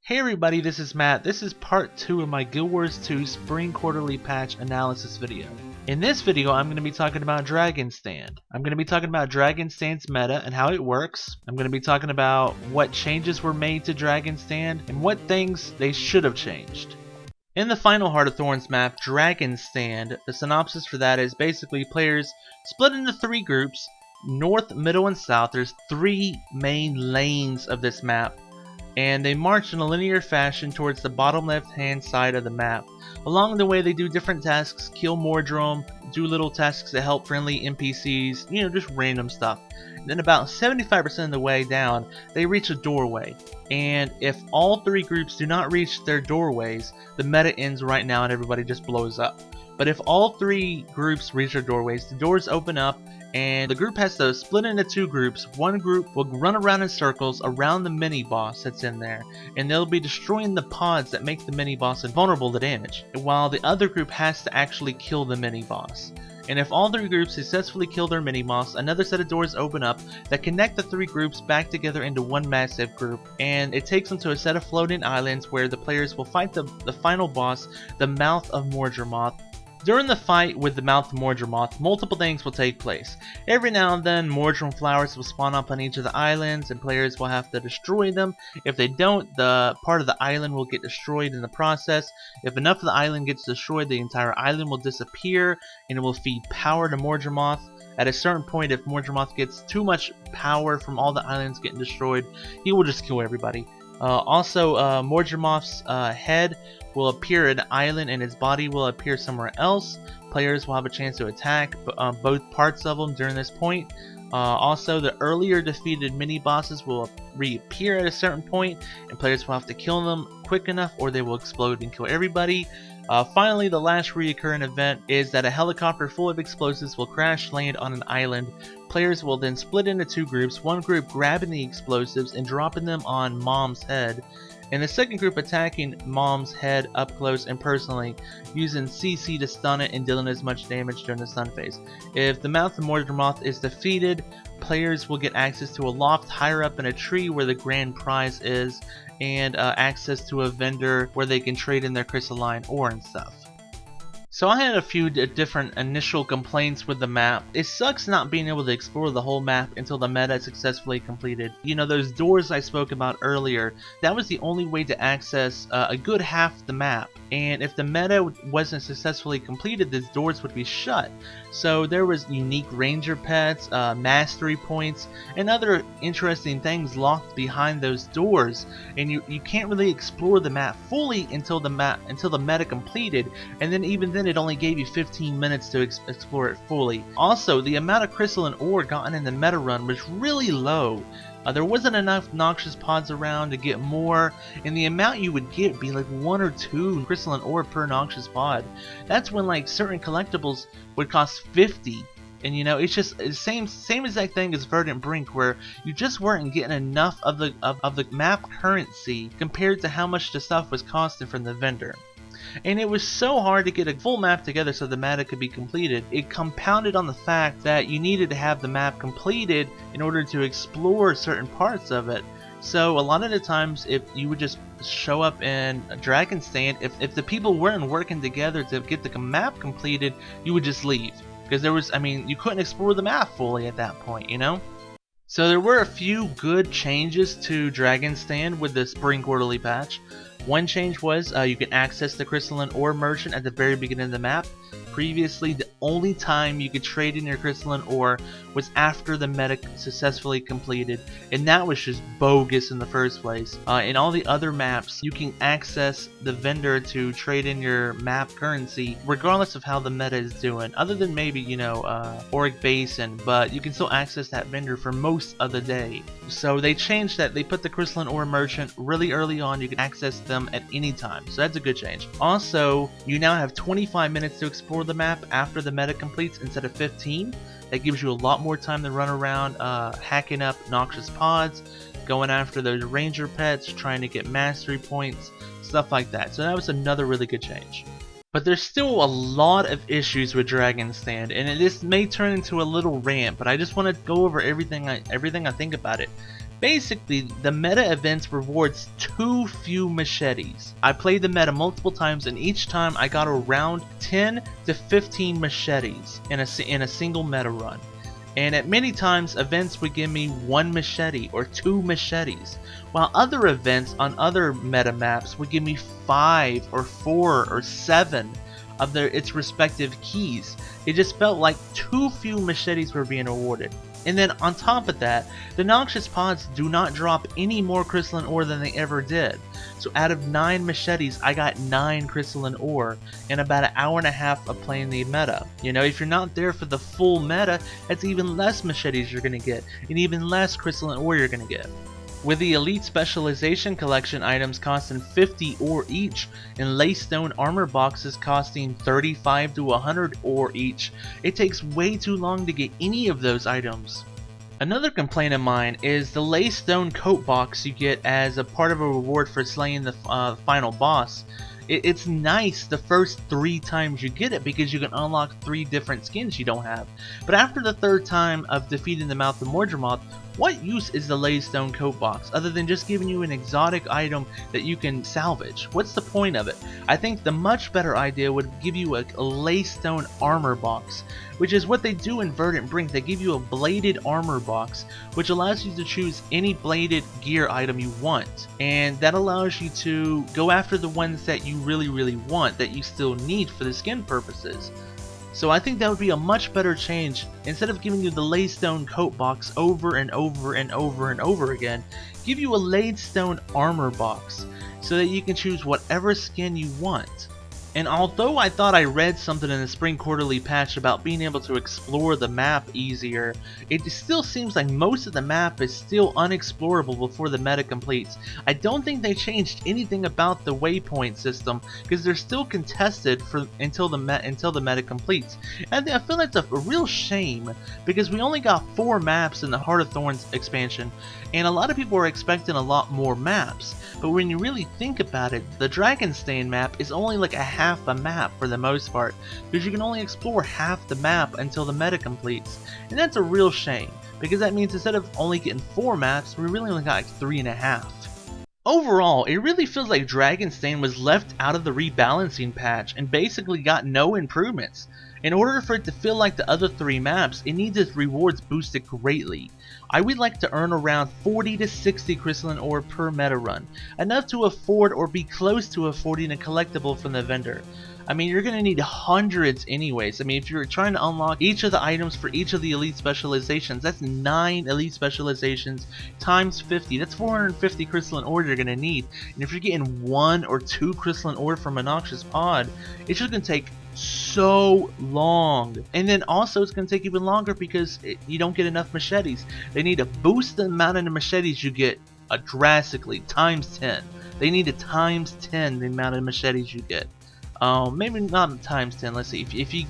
Hey everybody, this is Matt. This is part 2 of my Guild Wars 2 Spring Quarterly Patch Analysis video. In this video, I'm going to be talking about Dragon Stand. I'm going to be talking about Dragon Stand's meta and how it works. I'm going to be talking about what changes were made to Dragon Stand and what things they should have changed. In the final Heart of Thorns map, Dragon Stand, the synopsis for that is basically players split into 3 groups, north, middle, and south. There's 3 main lanes of this map, and they march in a linear fashion towards the bottom left hand side of the map. Along the way they do different tasks, kill Mordrum, do little tasks to help friendly NPCs, just random stuff. And then about 75% of the way down they reach a doorway, and if all 3 groups do not reach their doorways, the meta ends right now and everybody just blows up. But if all 3 groups reach their doorways, the doors open up and the group has to split into 2 groups. One group will run around in circles around the mini boss that's in there, and they'll be destroying the pods that make the mini boss invulnerable to damage, while the other group has to actually kill the mini boss. And if all 3 groups successfully kill their mini boss, another set of doors open up that connect the 3 groups back together into one massive group, and it takes them to a set of floating islands where the players will fight the final boss, the Mouth of Mordremoth. During the fight with the Mouth of Mordremoth, multiple things will take place. Every now and then, Mordrum flowers will spawn up on each of the islands, and players will have to destroy them. If they don't, the part of the island will get destroyed in the process. If enough of the island gets destroyed, the entire island will disappear, and it will feed power to Mordremoth. At a certain point, if Mordremoth gets too much power from all the islands getting destroyed, he will just kill everybody. Mordremoth's head will appear at an island and his body will appear somewhere else. Players will have a chance to attack both parts of them during this point. Also, the earlier defeated mini bosses will reappear at a certain point, and players will have to kill them quick enough or they will explode and kill everybody. Finally, the last reoccurring event is that a helicopter full of explosives will crash land on an island. Players will then split into 2 groups, one group grabbing the explosives and dropping them on Mom's head, and the second group attacking Mom's head up close and personally, using CC to stun it and dealing as much damage during the stun phase. If the Mouth of Mordremoth is defeated, players will get access to a loft higher up in a tree where the grand prize is, and access to a vendor where they can trade in their crystalline ore and stuff. So I had a few different initial complaints with the map. It sucks not being able to explore the whole map until the meta is successfully completed. Those doors I spoke about earlier, that was the only way to access a good half the map. And if the meta wasn't successfully completed, these doors would be shut. So there was unique ranger pets, mastery points, and other interesting things locked behind those doors. And you can't really explore the map fully until the meta completed, and then even then it only gave you 15 minutes to explore it fully. Also, the amount of crystalline ore gotten in the meta run was really low. There wasn't enough noxious pods around to get more, and the amount you would get would be like 1 or 2 crystalline ore per noxious pod. That's when certain collectibles would cost 50. And it's just the same exact thing as Verdant Brink, where you just weren't getting enough of the map currency compared to how much the stuff was costing from the vendor. And it was so hard to get a full map together so the meta could be completed. It compounded on the fact that you needed to have the map completed in order to explore certain parts of it. So a lot of the times, if you would just show up in a Dragon Stand, if the people weren't working together to get the map completed, you would just leave. Because you couldn't explore the map fully at that point, So there were a few good changes to Dragon Stand with the Spring Quarterly patch. One change was you can access the crystalline ore merchant at the very beginning of the map. Previously, the only time you could trade in your crystalline ore was after the meta successfully completed, and that was just bogus in the first place. In all the other maps, you can access the vendor to trade in your map currency regardless of how the meta is doing, other than maybe, Auric Basin, but you can still access that vendor for most of the day. So they changed that. They put the crystalline ore merchant really early on. You can access them at any time, so that's a good change. Also, you now have 25 minutes to explore the map after the meta completes instead of 15. That gives you a lot more time to run around hacking up noxious pods, going after those ranger pets, trying to get mastery points, stuff like that. So that was another really good change. But there's still a lot of issues with Dragon Stand, and this may turn into a little rant, but I just want to go over everything I think about it. Basically, the meta events rewards too few machetes. I played the meta multiple times, and each time I got around 10 to 15 machetes in a single meta run. And at many times, events would give me 1 machete or 2 machetes, while other events on other meta maps would give me 5 or 4 or 7 of its respective keys. It just felt like too few machetes were being awarded. And then on top of that, the Noxious Pods do not drop any more crystalline ore than they ever did. So out of 9 machetes, I got 9 crystalline ore in about an hour and a half of playing the meta. You know, if you're not there for the full meta, that's even less machetes you're going to get, and even less crystalline ore you're going to get. With the Elite Specialization Collection items costing 50 ore each, and Laystone armor boxes costing 35 to 100 ore each, it takes way too long to get any of those items. Another complaint of mine is the Laystone coat box you get as a part of a reward for slaying the final boss. It's nice the first 3 times you get it because you can unlock 3 different skins you don't have. But after the 3rd time of defeating the Mouth of Mordremoth, what use is the Laystone coat box other than just giving you an exotic item that you can salvage? What's the point of it? I think the much better idea would give you a Laystone armor box, which is what they do in Verdant Brink. They give you a bladed armor box, which allows you to choose any bladed gear item you want, and that allows you to go after the ones that you really want, that you still need for the skin purposes. So I think that would be a much better change. Instead of giving you the Laystone coat box over and over again, give you a Laystone armor box so that you can choose whatever skin you want. And although I thought I read something in the Spring Quarterly patch about being able to explore the map easier, it still seems like most of the map is still unexplorable before the meta completes. I don't think they changed anything about the waypoint system because they're still contested until the meta completes. And I feel that's a real shame because we only got 4 maps in the Heart of Thorns expansion, and a lot of people are expecting a lot more maps. But when you really think about it, the Dragonstain map is only like a half a map for the most part, because you can only explore half the map until the meta completes. And that's a real shame, because that means instead of only getting 4 maps, we really only got like 3.5. Overall, it really feels like Dragonstain was left out of the rebalancing patch and basically got no improvements. In order for it to feel like the other 3 maps, it needs its rewards boosted greatly. I would like to earn around 40 to 60 crystalline ore per meta run, enough to afford or be close to affording a collectible from the vendor. I mean, you're going to need hundreds anyways. I mean, if you're trying to unlock each of the items for each of the elite specializations, that's 9 elite specializations times 50. That's 450 crystalline ore you're going to need. And if you're getting 1 or 2 crystalline ore from a Noxious Pod, it's just going to take so long. And then also it's going to take even longer because you don't get enough machetes. They need to boost the amount of machetes you get drastically, times 10. They need to times 10 the amount of machetes you get. Maybe not times 10. Let's see. If you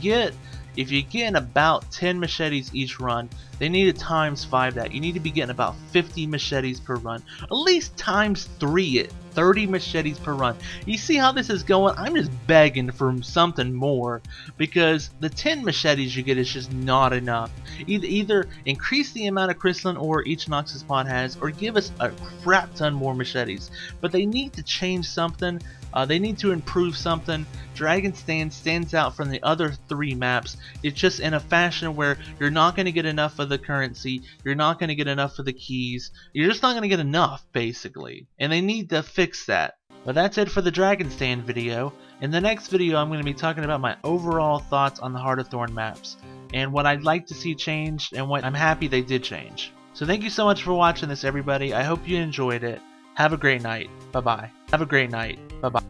get about 10 machetes each run, they need to times 5 that. You need to be getting about 50 machetes per run. At least times 3 it. 30 machetes per run. You see how this is going? I'm just begging for something more because the 10 machetes you get is just not enough. Either increase the amount of crystalline ore each Noxious Pod has, or give us a crap ton more machetes. But they need to change something. They need to improve something. Dragonstain stands out from the other 3 maps. It's just in a fashion where you're not going to get enough of the currency, you're not going to get enough of the keys, you're just not going to get enough, basically. And they need to fix that. But that's it for the Dragonstain video. In the next video, I'm going to be talking about my overall thoughts on the Heart of Thorn maps, and what I'd like to see changed, and what I'm happy they did change. So thank you so much for watching this, everybody. I hope you enjoyed it. Have a great night. Bye-bye. Have a great night. Bye-bye.